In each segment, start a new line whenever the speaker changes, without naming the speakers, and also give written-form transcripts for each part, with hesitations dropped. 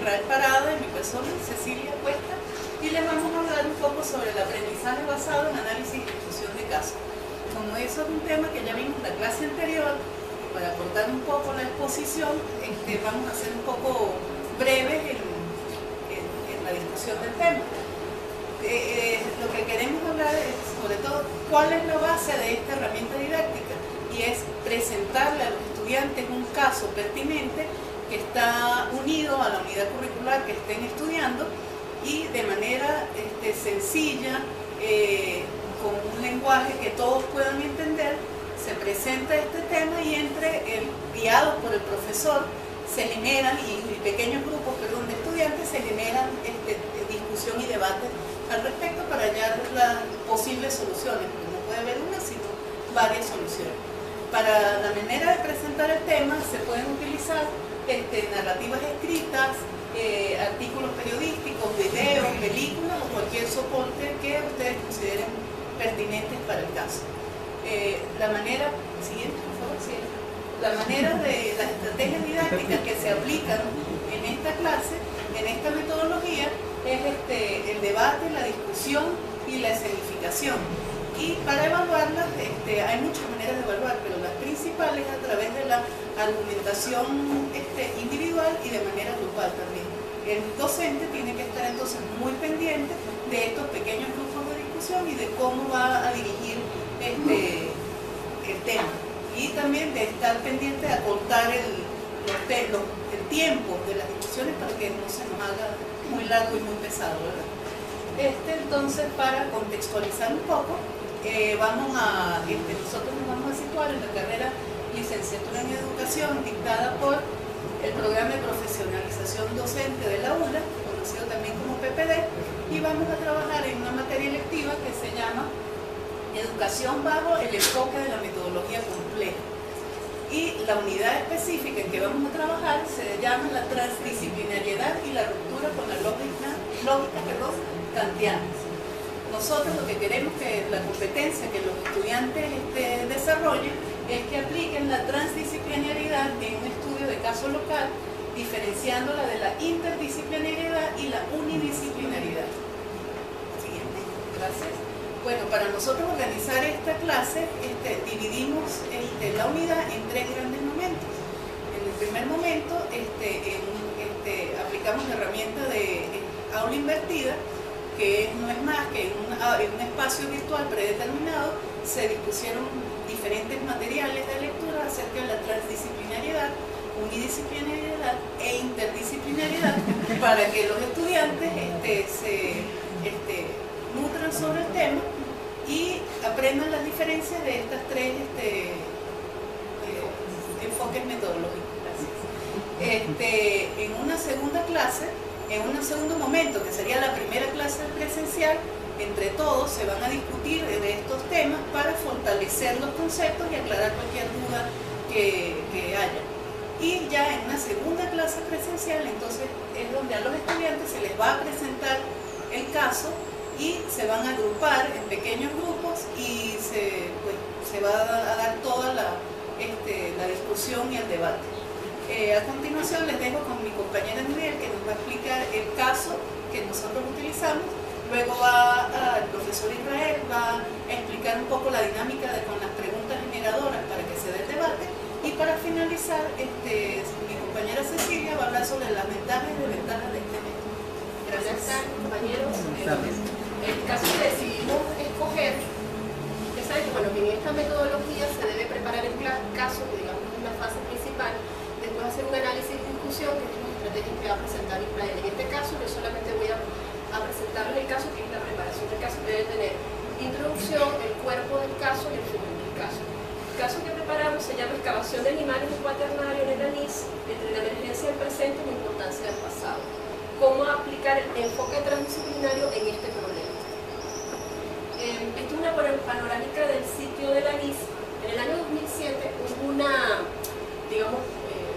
Israel Parada y mi persona, Cecilia Cuesta, y les vamos a hablar un poco sobre el aprendizaje basado en análisis y ejecución de casos. Como eso es un tema que ya vimos en la clase anterior, para aportar un poco la exposición, vamos a ser un poco breves en la discusión del tema. Lo que queremos hablar es sobre todo cuál es la base de esta herramienta didáctica, y es presentarle a los estudiantes un caso pertinente que está unido a la unidad curricular que estén estudiando, y de manera sencilla, con un lenguaje que todos puedan entender, se presenta este tema, y guiados por el profesor, se generan, y pequeños grupos, de estudiantes, se generan discusión y debate al respecto para hallar las posibles soluciones, porque no puede haber una, sino varias soluciones. Para la manera de presentar el tema se pueden utilizar narrativas escritas, artículos periodísticos, videos, películas o cualquier soporte que ustedes consideren pertinentes para el caso. La manera de las estrategias didácticas que se aplican en esta clase, en esta metodología, es el debate, la discusión y la escenificación. Y para evaluarlas, hay muchas maneras de evaluar, pero las principales a través de la argumentación individual y de manera grupal también. El docente tiene que estar entonces muy pendiente de estos pequeños grupos de discusión y de cómo va a dirigir el tema. Y también de estar pendiente de acortar el tiempo de las discusiones para que no se nos haga muy largo y muy pesado, ¿verdad? Entonces, para contextualizar un poco, nosotros nos vamos a situar en la carrera Licenciatura en Educación dictada por el Programa de Profesionalización Docente de la ULA, conocido también como PPD, y vamos a trabajar en una materia electiva que se llama Educación bajo el enfoque de la metodología compleja. Y la unidad específica en que vamos a trabajar se llama la transdisciplinariedad y la ruptura con la lógica kantiana. Nosotros lo que queremos que la competencia que los estudiantes desarrollen es que apliquen la transdisciplinariedad en un estudio de caso local, diferenciándola de la interdisciplinariedad y la unidisciplinaridad. Siguiente, gracias. Bueno, para nosotros organizar esta clase, dividimos la unidad en tres grandes momentos. En el primer momento, aplicamos la herramienta de aula invertida, que no es más que en un espacio virtual predeterminado se dispusieron diferentes materiales de lectura acerca de la transdisciplinariedad, unidisciplinariedad e interdisciplinariedad para que los estudiantes se nutran sobre el tema y aprendan las diferencias de estas tres enfoques metodológicos. En una segunda clase, en un segundo momento, que sería la primera clase presencial, entre todos se van a discutir de estos temas para fortalecer los conceptos y aclarar cualquier duda que haya. Y ya en una segunda clase presencial, entonces es donde a los estudiantes se les va a presentar el caso y se van a agrupar en pequeños grupos y se va a dar toda la discusión y el debate. A continuación les dejo con mi compañera Miguel, que nos va a explicar el caso que nosotros utilizamos. Luego el profesor Israel va a explicar un poco la dinámica con las preguntas generadoras para que se dé el debate. Y para finalizar, mi compañera Cecilia va a hablar sobre las ventajas y desventajas de este método. Gracias.
Compañeros, el caso que decidimos escoger, ya saben que en esta metodología se debe preparar el caso, que digamos es la fase principal, después hacer un análisis y discusión, que es una estrategia que va a presentar Israel. En este caso yo solamente voy a presentarles el caso, que es la preparación del caso, que debe tener introducción, el cuerpo del caso y el final del caso. El caso que preparamos se llama excavación de animales en cuaternario en el ANIS, entre la emergencia del presente y la importancia del pasado. Cómo aplicar el enfoque transdisciplinario en este problema. Esta es una panorámica del sitio del ANIS. En el año 2007 hubo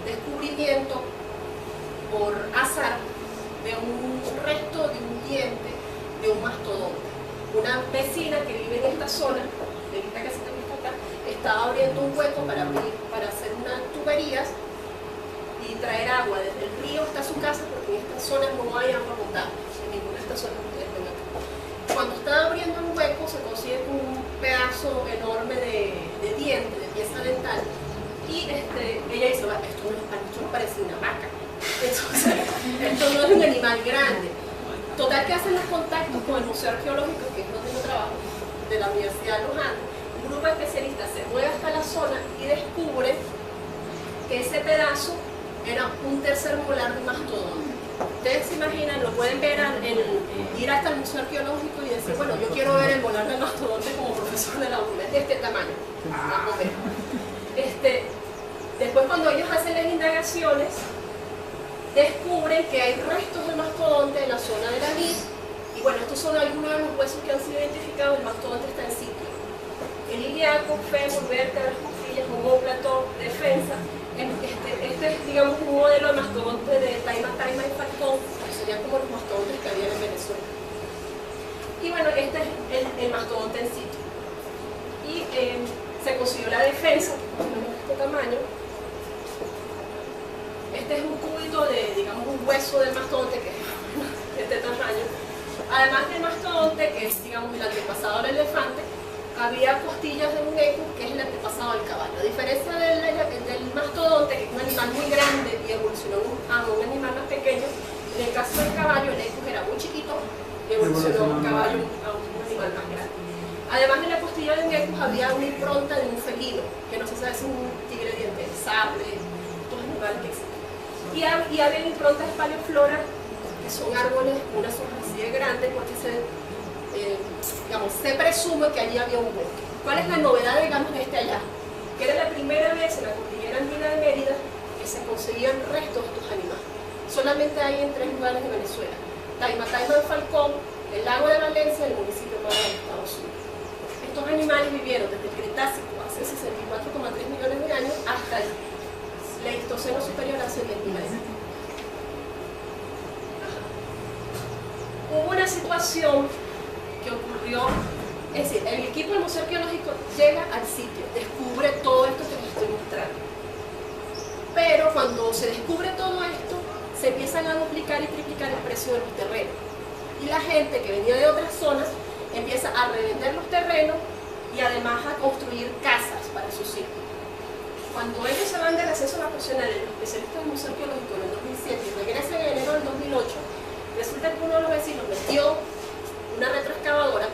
descubrimiento por azar de un resto de un diente de un mastodonte. Una vecina que vive en esta zona, de esta casita que está acá, estaba abriendo un hueco para hacer unas tuberías, y y traer agua desde el río hasta su casa, porque en esta zona no hay agua potable, en ninguna de estas zonas que ustedes ven acá. Cuando está abriendo un hueco se consigue con un pedazo enorme de diente, de pieza dental, y ella dice, esto no parece una vaca, entonces esto no es un animal grande. Total que hacen los contactos con el Museo Arqueológico, que es donde yo trabajo, de la Universidad de Los Andes. Un grupo de especialistas se mueve hasta la zona y descubre que ese pedazo era un tercer molar de mastodonte. Ustedes se imaginan, lo pueden ver ir hasta el Museo Arqueológico y decir, bueno, yo quiero ver el molar de mastodonte como profesor de la UNED, de este tamaño. Después, cuando ellos hacen las indagaciones, descubren que hay restos de mastodonte en la zona de la vid, y bueno, estos son algunos de los huesos que han sido identificados. El mastodonte está en sitio. El ilíaco, fémur, vértebras, costillas, omóplato, defensa. Este es, digamos, un modelo de mastodonte de Taima y Falcón, que serían como los mastodontes que había en Venezuela. Y bueno, este es el mastodonte en sitio. Y se consiguió la defensa, que es de este tamaño. Este es un cúbito de, digamos, un hueso del mastodonte que es de este tamaño. Además del mastodonte, que es, digamos, el antepasado del elefante, había costillas de un eco, que es el antepasado del caballo. A diferencia del mastodonte, que es un animal muy grande y evolucionó a un animal más pequeño, en el caso del caballo, el eco era muy chiquito y evolucionó un caballo a un animal más grande. Además de la costilla de un eco, había una impronta de un felino, que no se sabe si es un tigre de dientes de sable, todos los animales que existen. Y había improntas de paleoflora, que son árboles con unas hojas así de grandes, porque se presume que allí había un bosque. ¿Cuál es la novedad, digamos, de este hallazgo? Que era la primera vez en la cordillera andina de Mérida que se conseguían restos de estos animales. Solamente hay en 3 lugares de Venezuela: Taima en Falcón, el lago de Valencia y el municipio de Mara de Estados Unidos. Estos animales vivieron desde el Cretácico hace 64,3 millones de años hasta el Pleistoceno superior hace 10.000 años. Hubo una situación que ocurrió, es decir, el equipo del Museo Arqueológico llega al sitio, descubre todo esto que les estoy mostrando. Pero cuando se descubre todo esto, se empiezan a duplicar y triplicar el precio de los terrenos. Y la gente que venía de otras zonas empieza a revender los terrenos y además a construir casas para sus hijos. Cuando ellos se van del acceso vacacional, los especialistas del Museo Arqueológico en el 2007 y regresan en enero del 2008, resulta que uno de los vecinos metió una retroexcavadora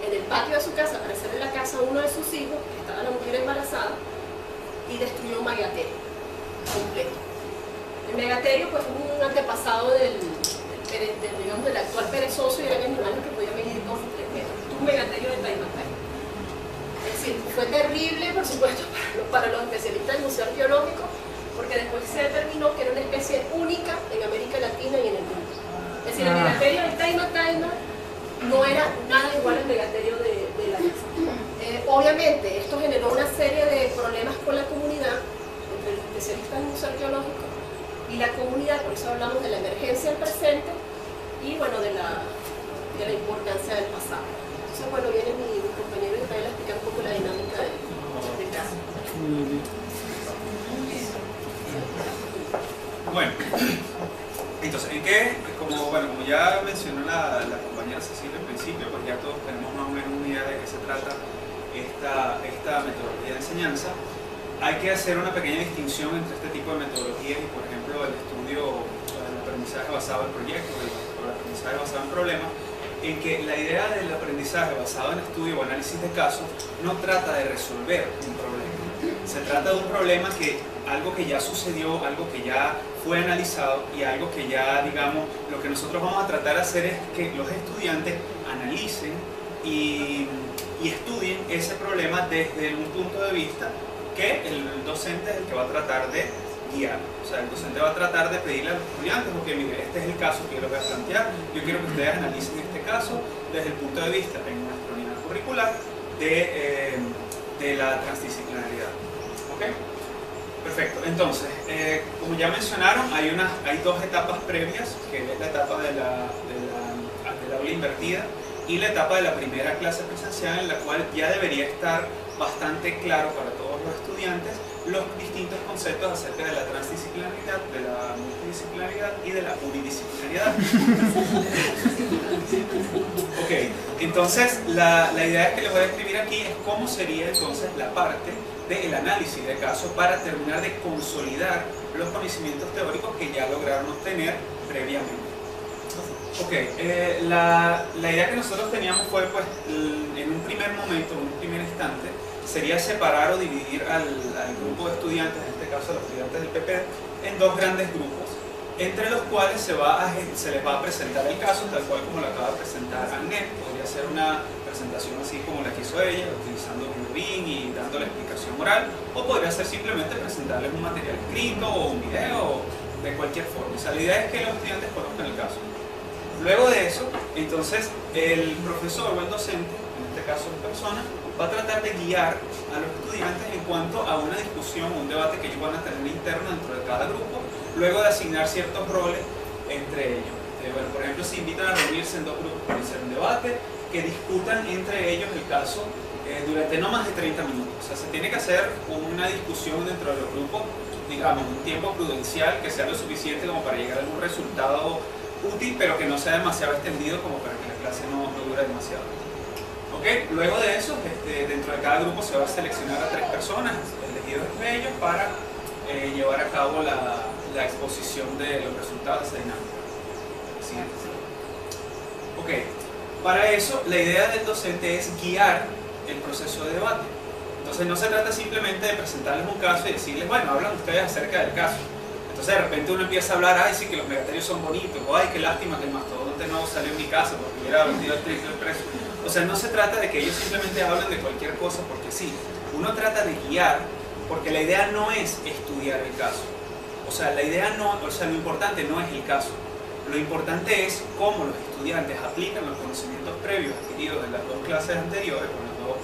en el patio de su casa para hacerle la casa a uno de sus hijos, que estaba la mujer embarazada, y destruyó un megaterio completo. El megaterio, pues, es un antepasado del actual perezoso, y eran animales que podían medir 2 y 3 metros. Un megaterio de Taima. Es decir, fue terrible, por supuesto, para los especialistas del Museo Arqueológico, porque después se determinó que era una especie única en América Latina y en el mundo. Es decir, el megaterio de Taima no era nada igual al megaterio de la NASA. Obviamente, esto generó una serie de problemas con la comunidad, entre los especialistas del Museo Arqueológico y la comunidad. Por eso hablamos de la emergencia del presente y, bueno, de la importancia del pasado. Entonces, bueno, viene mi compañero Israel a explicar un poco la dinámica del caso.
Bueno, entonces, como ya mencionó la compañera Cecilia al principio, pues ya todos tenemos más o menos una idea de qué se trata esta metodología de enseñanza. Hay que hacer una pequeña distinción entre este tipo de metodologías y, por ejemplo, el estudio del aprendizaje basado en proyectos o el aprendizaje basado en problemas, en que la idea del aprendizaje basado en estudio o análisis de casos no trata de resolver un problema. Se trata de un problema algo que ya sucedió, algo que ya fue analizado y algo que ya, digamos, lo que nosotros vamos a tratar de hacer es que los estudiantes analicen y estudien ese problema desde un punto de vista que el docente es el que va a tratar de guiar. O sea, el docente va a tratar de pedirle a los estudiantes, porque mire, este es el caso que yo les voy a plantear, yo quiero que ustedes analicen este caso desde el punto de vista en nuestra unidad curricular de la transdisciplinaridad. ¿Ok? Perfecto. Entonces, como ya mencionaron, hay 2 etapas previas, que es la etapa de la aula invertida y la etapa de la primera clase presencial, en la cual ya debería estar bastante claro para todos los estudiantes los distintos conceptos acerca de la transdisciplinaridad, de la multidisciplinaridad y de la unidisciplinaridad. Ok, entonces la idea es que les voy a escribir aquí es cómo sería entonces la parte del análisis de casos para terminar de consolidar los conocimientos teóricos que ya lograron obtener previamente. Ok, la idea que nosotros teníamos fue, pues, en un primer momento, en un primer instante, sería separar o dividir al grupo de estudiantes, en este caso a los estudiantes del PPD, en dos grandes grupos, entre los cuales se les va a presentar el caso, tal cual como lo acaba de presentar Annette. Podría ser una presentación así como la que hizo ella, utilizando un BIM y dando la explicación oral, o podría ser simplemente presentarles un material escrito o un video, de cualquier forma. O sea, la idea es que los estudiantes conozcan el caso. Luego de eso, entonces, el profesor o el docente, en este caso en persona, va a tratar de guiar a los estudiantes en cuanto a una discusión, un debate que ellos van a tener interno dentro de cada grupo, luego de asignar ciertos roles entre ellos. Bueno, por ejemplo, se invitan a reunirse en dos grupos para hacer un debate, que discutan entre ellos el caso durante no más de 30 minutos. O sea, se tiene que hacer una discusión dentro de los grupos, digamos, un tiempo prudencial que sea lo suficiente como para llegar a algún resultado útil, pero que no sea demasiado extendido como para que la clase no dure demasiado. ¿Okay? Luego de eso, dentro de cada grupo se va a seleccionar a 3 personas elegidos entre ellos para llevar a cabo la exposición de los resultados de esa dinámica. Siguiente. Ok, para eso la idea del docente es guiar el proceso de debate. Entonces no se trata simplemente de presentarles un caso y decirles, bueno, hablan ustedes acerca del caso. Entonces de repente uno empieza a hablar, ay sí que los megaterios son bonitos, o ay qué lástima que el mastodonte no salió en mi casa porque hubiera vendido el triple precio. O sea, no se trata de que ellos simplemente hablen de cualquier cosa porque sí. Uno trata de guiar, porque la idea no es estudiar el caso. O sea, la idea no, o sea, lo importante no es el caso. Lo importante es cómo los estudiantes aplican los conocimientos previos adquiridos en las dos clases anteriores, o en los dos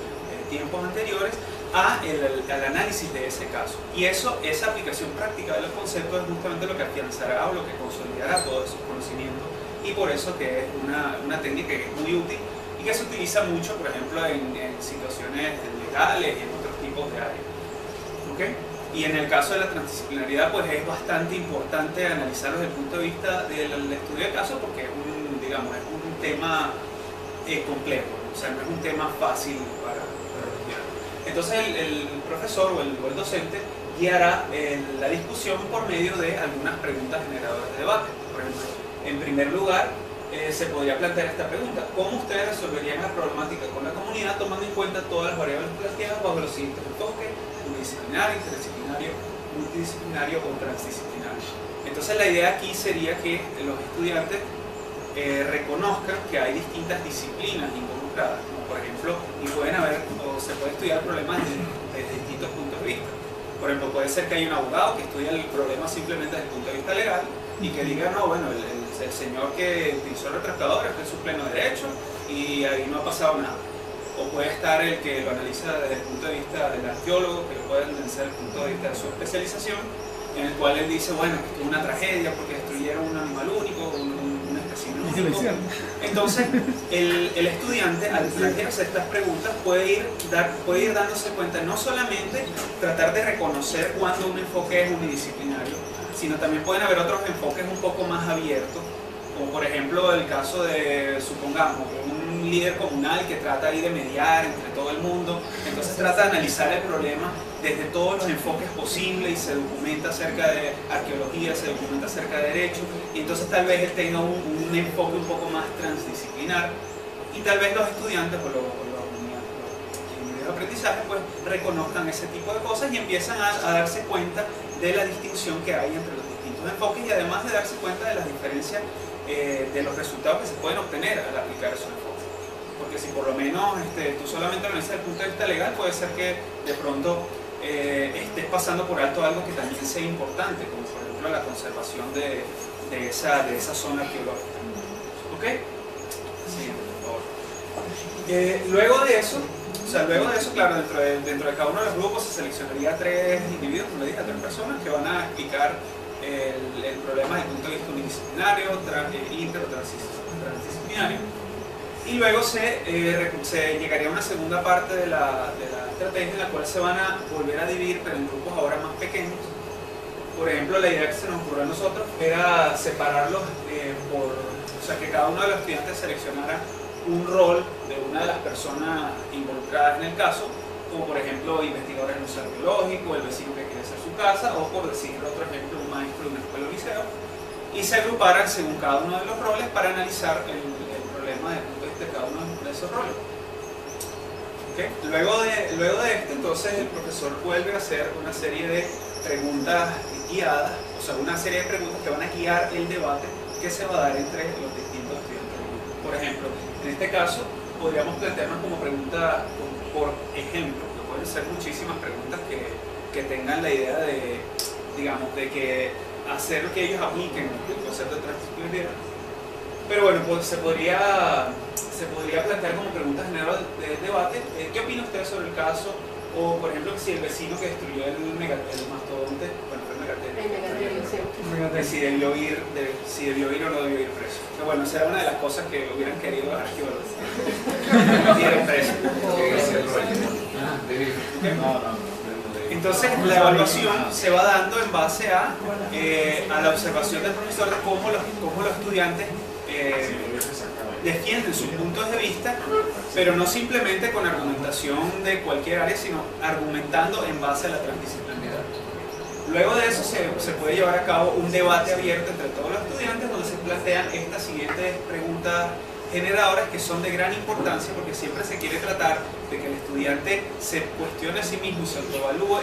tiempos anteriores, al análisis de ese caso. Y eso, esa aplicación práctica de los conceptos es justamente lo que afianzará o lo que consolidará todos esos conocimientos. Y por eso que es una técnica que es muy útil y que se utiliza mucho, por ejemplo, en situaciones legales y en otros tipos de áreas. ¿Okay? Y en el caso de la transdisciplinaridad, pues es bastante importante analizarlo desde el punto de vista del estudio de casos, porque es un tema complejo, o sea, no es un tema fácil para estudiar. Entonces el profesor o el docente guiará la discusión por medio de algunas preguntas generadoras de debate. Por ejemplo, en primer lugar, se podría plantear esta pregunta: ¿cómo ustedes resolverían la problemática con la comunidad tomando en cuenta todas las variables planteadas bajo los siguientes enfoques: unidisciplinario, interdisciplinario, multidisciplinario o transdisciplinario? Entonces la idea aquí sería que los estudiantes reconozcan que hay distintas disciplinas involucradas, como por ejemplo, y pueden haber, o se puede estudiar problemas desde distintos puntos de vista. Por ejemplo, puede ser que haya un abogado que estudia el problema simplemente desde el punto de vista legal y que diga, no, bueno, el señor que utilizó el retractador está en su pleno derecho y ahí no ha pasado nada. O puede estar el que lo analiza desde el punto de vista del arqueólogo, que lo puede analizar desde el punto de vista de su especialización, en el cual él dice, bueno, que es una tragedia porque destruyeron un animal único, un espécimen único. Entonces, el estudiante, al plantearse estas preguntas, puede ir dándose cuenta, no solamente tratar de reconocer cuando un enfoque es unidisciplinario, sino también pueden haber otros enfoques un poco más abiertos, como por ejemplo el caso de, supongamos, un líder comunal que trata ahí de mediar entre todo el mundo, entonces trata de analizar el problema desde todos los enfoques posibles y se documenta acerca de arqueología, se documenta acerca de derecho, y entonces tal vez él tenga un enfoque un poco más transdisciplinar, y tal vez los estudiantes o los ingenieros de aprendizaje pues reconozcan ese tipo de cosas y empiezan a darse cuenta de la distinción que hay entre los distintos enfoques y además de darse cuenta de las diferencias de los resultados que se pueden obtener al aplicar esos enfoques. Porque si por lo menos tú solamente analizas desde el punto de vista legal, puede ser que de pronto estés pasando por alto algo que también sea importante, como por ejemplo la conservación de esa zona arqueológica. ¿Ok? Sí, por favor. Luego de eso, claro, dentro de cada uno de los grupos se seleccionaría 3 individuos, como le dije, 3 personas que van a explicar el problema desde el punto de vista unidisciplinario, inter o transdisciplinario. Y luego se llegaría a una segunda parte de la estrategia en la cual se van a volver a dividir, pero en grupos ahora más pequeños. Por ejemplo, la idea que se nos ocurrió a nosotros era separarlos o sea, que cada uno de los estudiantes seleccionara un rol de una de las personas involucradas en el caso, como por ejemplo investigadores en un centro biológico, el vecino que quiere hacer su casa, o por decir otro ejemplo, un maestro de una escuela o liceo, y se agruparan según cada uno de los roles para analizar el problema desde el punto de vista de cada uno de esos roles. ¿Okay? Luego de esto, entonces el profesor vuelve a hacer una serie de preguntas guiadas, o sea, una serie de preguntas que van a guiar el debate que se va a dar entre los distintos estudiantes. Por ejemplo, en este caso, podríamos plantearnos como pregunta, por ejemplo, que pueden ser muchísimas preguntas que tengan la idea de, digamos, de que hacer que ellos apliquen el concepto de transdisciplinaridad. Pero bueno, pues se podría plantear como preguntas generales de debate. ¿Qué opina usted sobre el caso? O, por ejemplo, si el vecino que destruyó el mastodonte, bueno, fue el megaterio, si debió ir o no debió ir preso. Pero bueno, esa era una de las cosas que hubieran querido los arqueólogos. Ir preso. Entonces, la evaluación se va dando en base a la observación del profesor de cómo los estudiantes defienden sus puntos de vista, pero no simplemente con argumentación de cualquier área, sino argumentando en base a la transdisciplinaridad. Luego de eso se puede llevar a cabo un debate abierto entre todos los estudiantes donde se plantean estas siguientes preguntas generadoras que son de gran importancia porque siempre se quiere tratar de que el estudiante se cuestione a sí mismo y se autoevalúe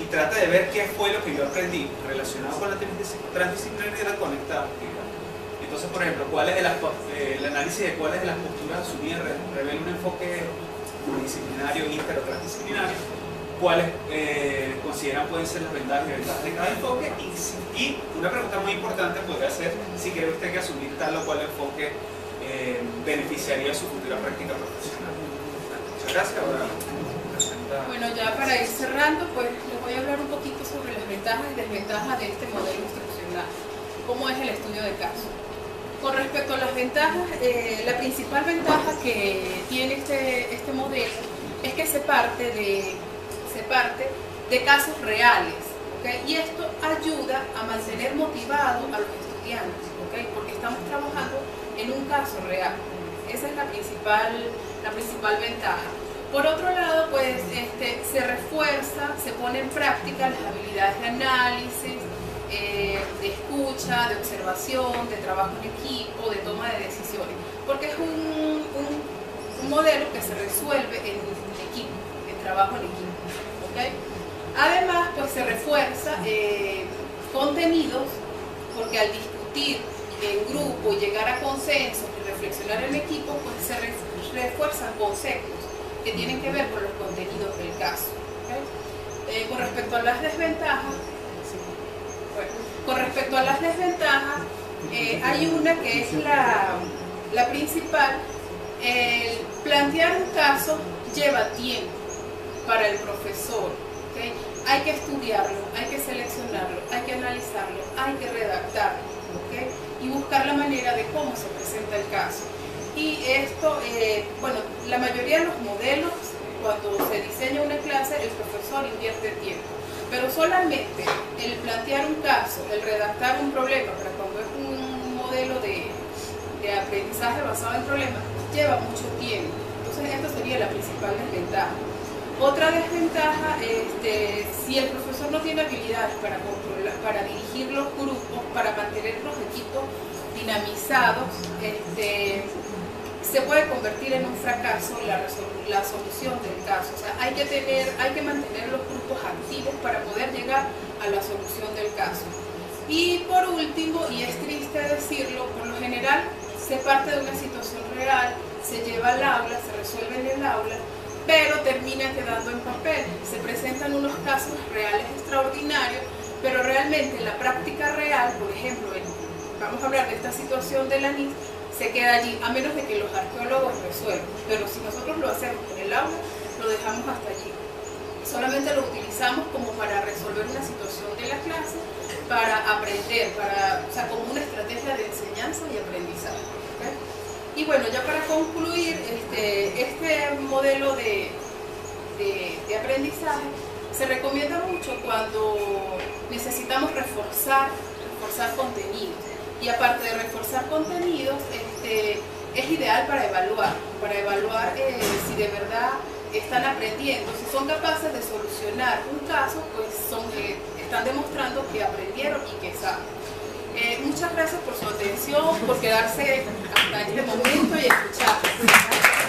y trate de ver qué fue lo que yo aprendí relacionado con la transdisciplinaridad con esta actividad. Entonces, por ejemplo, el análisis de cuáles de las posturas asumidas revela un enfoque multidisciplinario, inter o transdisciplinario, cuáles consideran pueden ser las ventajas y desventajas de cada enfoque y una pregunta muy importante podría ser si cree usted que asumir tal o cual enfoque beneficiaría su futura práctica profesional. Muchas gracias. Ahora
bueno, ya para ir cerrando, pues les voy a hablar un poquito sobre las ventajas y desventajas de este modelo instruccional. ¿Cómo es el estudio de caso? Con respecto a las ventajas, la principal ventaja que tiene este modelo es que se parte de casos reales, ¿okay? Y esto ayuda a mantener motivados a los estudiantes, ¿okay? Porque estamos trabajando en un caso real. Esa es la principal ventaja. Por otro lado, pues se refuerza, se pone en práctica las habilidades de análisis, de escucha, de observación, de trabajo en equipo, de toma de decisiones, porque es un modelo que se resuelve en equipo, en trabajo en equipo, ¿okay? Además, pues se refuerza contenidos, porque al discutir en grupo, llegar a consensos y reflexionar en equipo, pues se refuerzan conceptos que tienen que ver con los contenidos del caso, ¿okay? Con respecto a las desventajas, hay una que es la principal. El plantear un caso lleva tiempo para el profesor, ¿okay? Hay que estudiarlo, hay que seleccionarlo, hay que analizarlo, hay que redactarlo, ¿okay? Y buscar la manera de cómo se presenta el caso. Y esto, bueno, la mayoría de los modelos, cuando se diseña una clase, el profesor invierte tiempo. Pero solamente el plantear un caso, el redactar un problema, para cuando es un modelo de aprendizaje basado en problemas, lleva mucho tiempo. Entonces, esto sería la principal desventaja. Otra desventaja, si el profesor no tiene habilidades para controlar, para dirigir los grupos, para mantener los equipos dinamizados, se puede convertir en un fracaso la solución del caso. O sea, hay que mantener los grupos activos para poder llegar a la solución del caso. Y por último, y es triste decirlo, por lo general se parte de una situación real, se lleva al aula, se resuelve en el aula, pero termina quedando en papel. Se presentan unos casos reales extraordinarios, pero realmente en la práctica real, por ejemplo, vamos a hablar de esta situación de la NIS, se queda allí, a menos de que los arqueólogos resuelvan. Pero si nosotros lo hacemos en el aula, lo dejamos hasta allí. Solamente lo utilizamos como para resolver una situación de la clase, para aprender, o sea, como una estrategia de enseñanza y aprendizaje, ¿okay? Y bueno, ya para concluir, este modelo de
de aprendizaje se recomienda mucho cuando necesitamos reforzar contenidos. Y aparte de reforzar contenidos, es ideal para evaluar si de verdad están aprendiendo, si son capaces de solucionar un caso, pues están demostrando que aprendieron y que saben. Muchas gracias por su atención, por quedarse hasta este momento y escuchar.